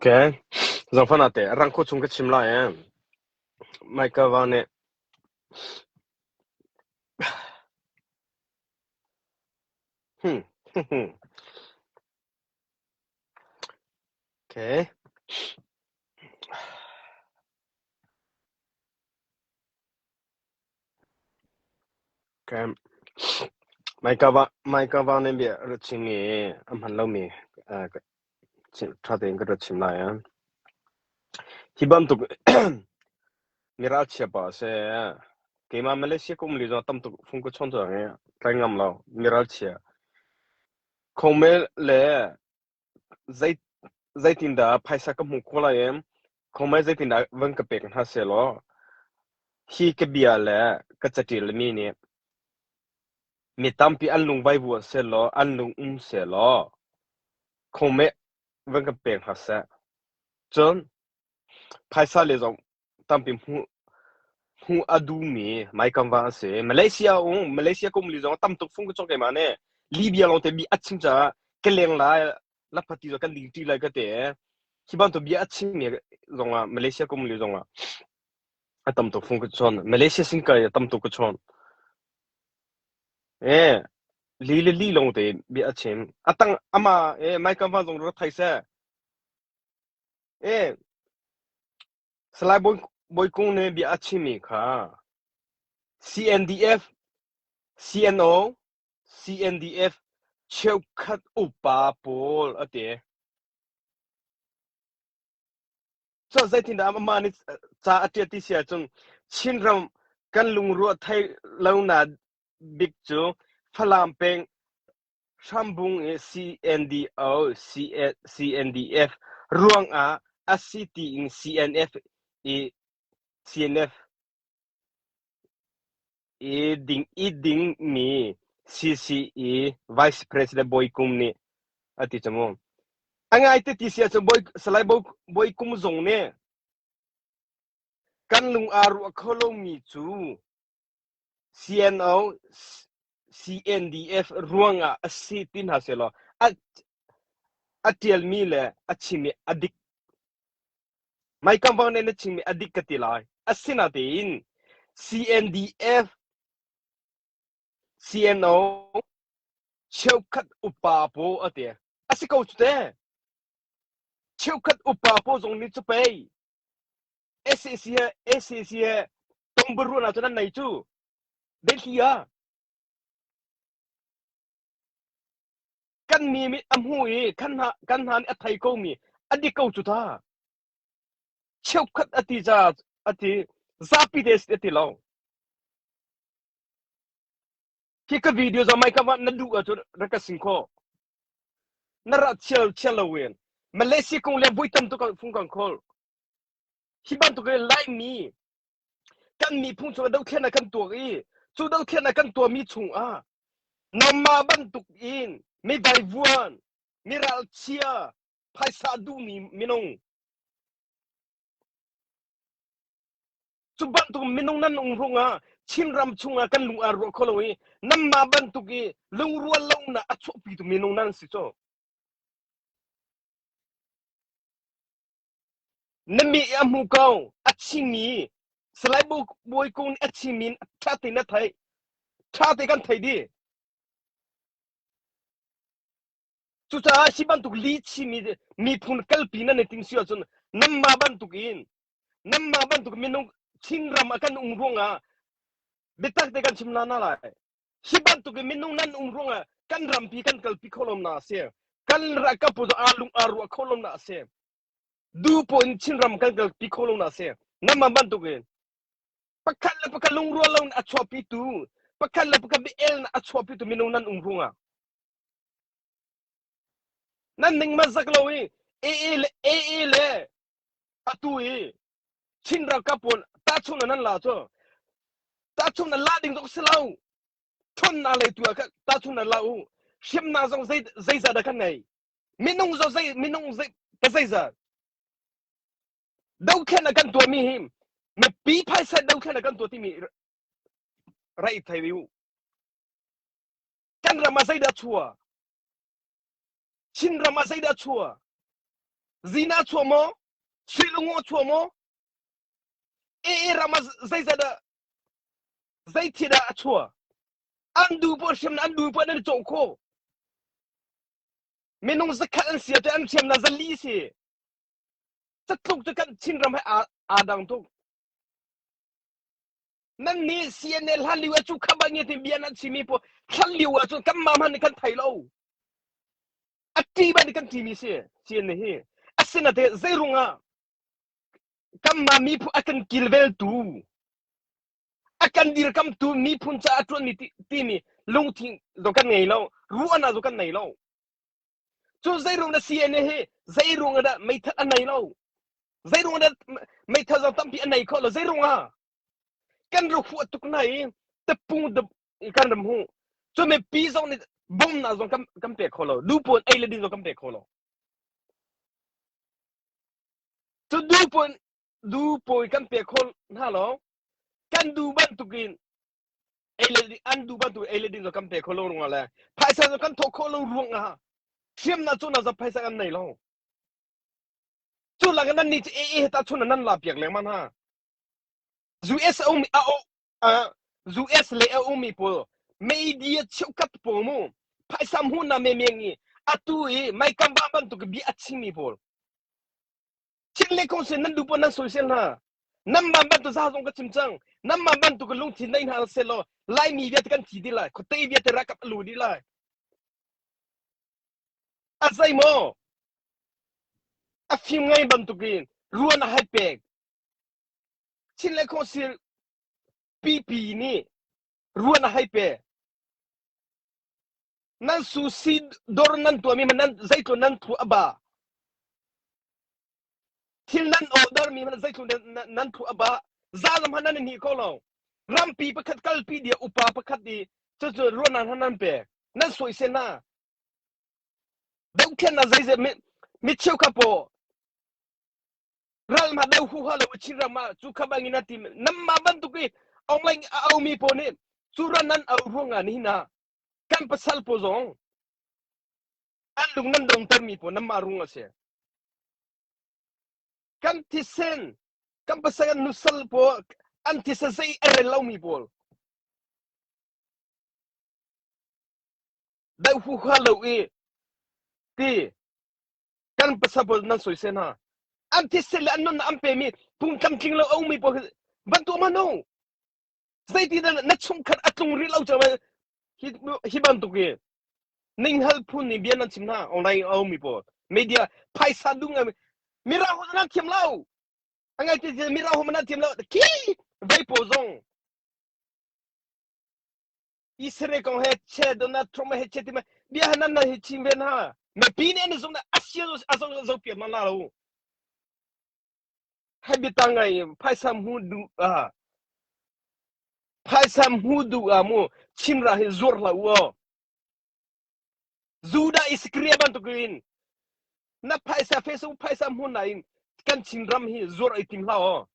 Okay. Zanfanate, ranko chunga chimla Maika vane. Okay. Okay. Maika vane bi rachingi amhanlo mi trade ga chimla Hibam tu mirachia ba se kema Malaysia ko mli tam tu fungko chonto nge tangam lo mirachia Khome le zaitinda phaisa ka mukola khome zaitinda wang ka pek ha se lo hi ke bia le ka chatil mi ni mi tampi anlung bai bu se lo anlung se lo khome wang ka pek ha se chon phaisa le jong tampi hu adu mi mai kam wa se Malaysia ko mli jong tam tok fung ko chok ke mane Libya long te bi aching cha keleng la phati jo kan ding ti la ka te hiban to bi aching mi jong Malaysia ko mli jong atam to fung ko chon Malaysia sing ka tam to ko chon li long te bi achim atang ama mai kam wa jong ro thai sa slai boy kung ne bi achimi kha CNDF CNO CNDF cheukat upa pol ate so zaitin da ama ni cha ati sia chung chinram kan lungru thai launa big chu phalam peng shambung CNDO CNDF ruang a asiti in CNF CNF ding mi CCE Vice President Boy Kum ni ati chamo angai te ti sia boy salai boy kum zong ne kan lung aru kholo mi chu CNO CNDF ruanga asitin haselo atiel mi le achimi adik mai kampang ne chimi adik katilai asina tin CNDF CNO cheukat upapo ate asiko chute cheukat upapo zong ni chupai SCC tongberu na tunan nai chu delhia kan mi amhui kan han athai ko mi adiko chuta cheukat ati zapi des ati lo Kika video za mai ka na du atu rakasingko nara chelawen Malaysia kong le buitam to ka fungkang kol hiban to ke lai mi kan mi phung chu dau khena kan to chu dau khena kan to mi chung namma ban tuk in mi bai vuan mi ral chia phaisa du mi minong chu ban tu minong nan ungrunga chinram chunga kan lung aro kholoi namma ban tuki lung ruwa long na acho pi tu minong nan si cho nami amu kau achimi slai boy kun achimin thate na thai thate kan thai di chu cha si ban tuk li chimi mi phun kalpi na ne ting sio chun namma ban tukin namma ban tuk minong chinram akan ungrunga betak te kan chimna na lai hiban tu ke minung nan umrunga kan rampi kan kalpi kholom na se kan raka pu alung aru kholom na se du point chinram kan kalpi kholom na se namma ban tu ke pakal lung ro long achwa pi tu pakal bi el na achwa pi tu minung nan umrunga nan ning mazak lawi le atui chinra kapon ta chuna nan la cho ta chuna la ding dok selau thon na le tu ka ta chuna lau shim na zong zai za da kan nei minung zai ka zai za dau khen kan tu mi him me pi phai sa dau khen kan tu ti mi rai thai wiu kan rama zai da chua chin rama zai da chua zina chumo silungo chumo rama zaizada zaitida chua andu por shem andu por na choko menung zakat an sia te an shem na zali si satluk te kan chinram hai adang tu nan ni cnl haliwa chu khabangi te biana chimi po khaliwa chu kam ma man kan thailo ati ban kan timi si cnl hi asina te zairunga kam ma mi pu akan kilvel tu akan dir kam tu mi phun cha atron ni timi lungthing do kan ngai lo ruana do kan nai lo chu zairung na cnl hi zairung da mai tha anai lo zairung da mai tha za tampi anai ko lo zairunga kan ru fu tuk nai tepung de kan ram hu chu me pi zong ni bom na zong kam pe kholo du pon ai le din zong kam pe kholo chu du pon kam pe khol ha lo kan du ban tukin ai le an du ban tu ai le din zong kam pe kholo runga la phai sa zong kan thok kholo runga ha siam na chu na za phai sa kan nai lo chu la kan ni ta chu na nan la piak le man ha US le mi po media chukat po mo phai sam hu na me mengi atui mai kam ba ban tu bi achimi po chin le kong se nan du po nan social na nam ba ban tu za zong ka chimchang nam ma ban tu ka lung thin nai hal selo lai mi viet kan thi di la ko tei viet ra kap lu di la azai mo a phim ngai ban tu kin ruan a hai pek chin le kong se PP ni ruan a hai pe nan suicide dor nan tu mi man zaitun nan tu aba til nan order mi man zaitun nan tu aba zalam hanan ni ko lo rampi pakhat kalpi dia upa pakhat di chu ruan hanan pe nan soi sena dau ken na zaize mi cheu kapo ral ma dau hu hala uchira ma chu khabangi na tim nam ma ban tu ki online au mi po ni suranan au runga ni na kan pasal po zong andung nan dong termi po nam marunga se kan tisen kan pasangan nusal po anti sasai erelaw mi po dau hu hala ti kan pasal po nan soi sen ha anti sel anon ampe mi pung kam king lo au mi po bantu mano sai ti na chung khat atung ri lau chawa hi bantu ke ning hal phun ni bian nan chimna online au mi po media paisa dunga mira ho nan kim lau angai ti mira ho nan tim lau ki vai po zong isre kong he che do na troma he che ti ma bia hanan na hi chim ben ha me pin en zong na asio azong zo pi ma la lo habitangai paisa hu du paisam hudu amu chimra he zor la wo zuda iskriya ban to green na paisa fesu paisam hunain kan chimram hi zor itim la o